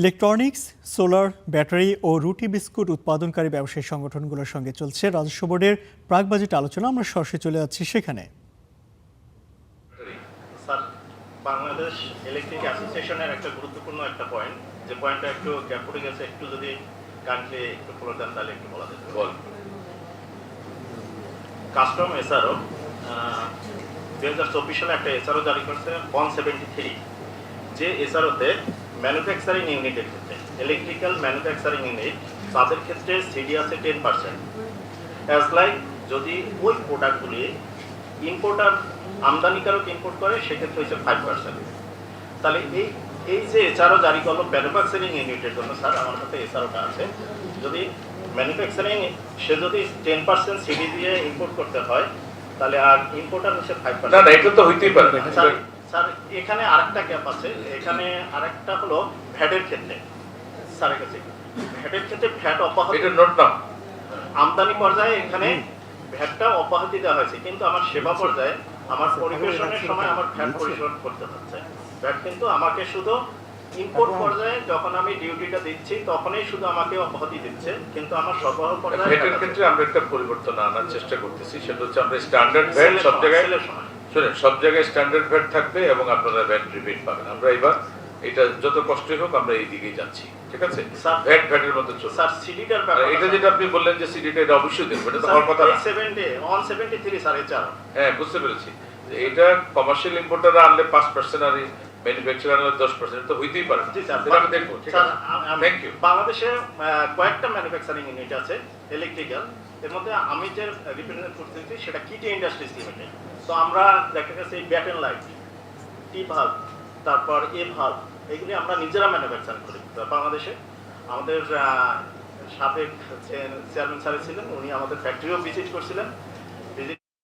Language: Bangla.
ইলেকট্রনিক্স, সোলার, ব্যাটারি ও রুটি বিস্কুট উৎপাদনকারী ব্যবসায়ী সংগঠনগুলোর সঙ্গে চলছে রাজস্ব বোর্ডের প্রাক বাজেট আলোচনা। আমরা সরাসরি চলে যাচ্ছি সেখানে। স্যার, বাংলাদেশ ইলেকট্রিক অ্যাসোসিয়েশনের একটা গুরুত্বপূর্ণ একটা পয়েন্ট, যে পয়েন্টটা একটু গ্যাপ পড়ে গেছে, একটু যদি কাইন্ডলি একটু বলে দেন তাহলে একটু বলা যেত। কাস্টম এসআরও 2024 সালে একটা এসআরও জারি করছে 173, যে এসআরওতে ম্যানুফ্যাকচারিং ইউনিটের ক্ষেত্রে ইলেকট্রিক্যাল ম্যানুফ্যাকচারিং ইউনিট তাদের ক্ষেত্রে সিডি আছে 10%, অ্যাজ লাইক যদি ওই প্রোডাক্টগুলি ইম্পোর্টার আমদানিকারক ইম্পোর্ট করে সেক্ষেত্রে হচ্ছে 5%। তাহলে এই যে এসআরও জারি করলো ম্যানুফ্যাকচারিং ইউনিটের জন্য, স্যার আমার কাছে এসআরওটা আছে, যদি ম্যানুফ্যাকচারিং সে যদি 10% সিডি দিয়ে ইম্পোর্ট করতে হয় তাহলে আর ইম্পোর্টার হচ্ছে 5%। না না, এটা তো হইতেই পারে। স্যার এখানে আরেকটা গ্যাপ আছে, এখানে আরেকটা হলো ভ্যাটের ক্ষেত্রে। স্যারের কাছে ভ্যাটের ক্ষেত্রে ভ্যাট অব্যাহতি, এটা নোট নাও। আমদানি পর্যায়ে এখানে ভ্যাটটা অব্যাহতি দেওয়া হয়েছে, কিন্তু আমার সেবা পর্যায়ে আমার পরিবেশনের সময় আমার ভ্যাট পরিশোধ করতে হচ্ছে। ভ্যাট কিন্তু আমাকে শুধু ইম্পোর্ট পর্যায়ে যখন আমি ডিউটিটা দিচ্ছি তখনই শুধু আমাকে অব্যাহতি দিচ্ছে, কিন্তু আমার সরবরাহ পর্যায়ে ভ্যাটের ক্ষেত্রে আমরা একটা পরিবর্তন আনার চেষ্টা করতেছি। সেটা হচ্ছে আমরা স্ট্যান্ডার্ড ভ্যাট সব জায়গায়, শুনেন, সব জায়গায় স্ট্যান্ডার্ড ভ্যাট থাকবে এবং আপনারা ভ্যাট রিবেট পাবেন। আমরা এবার এটা যত কষ্টই হোক আমরা এই দিকেই যাচ্ছি, ঠিক আছে? ভ্যাটের মধ্যে চলছে। স্যার সিডিটার ব্যাপারে এটা যেটা আপনি বললেন যে সিডিটা, এটা অবশ্যই দেখবেন, এটা তো হওয়ার কথা না। 173 স্যার এছাড়া। হ্যাঁ, বুঝতে পেরেছি। এটা কমার্শিয়াল ইম্পোর্টাররা আনলে 5% আর ম্যানুফ্যাকচারার আনলে 10%, তো হইতেই পারে। জি স্যার, এটা আমি দেখবো, ঠিক আছে? Thank you. বাংলাদেশে কয়েকটা ম্যানুফ্যাকচারিং ইউনিট আছে ইলেকট্রিক্যাল, এর মধ্যে আমি যে রিপ্রেজেন্ট করতেছি সেটা কিটি ইন্ডাস্ট্রিজ লিমিটেড। তো আমরা দেখা গেছে এই ব্যাটেন লাইট, টি ভাল্ব, তারপর এ ভাল্ব, এগুলি আমরা নিজেরা ম্যানুফ্যাকচার করি বাংলাদেশে। আমাদের সাবেক চেয়ারম্যান স্যার ছিলেন, উনি আমাদের ফ্যাক্টরিও ভিজিট করছিলেন।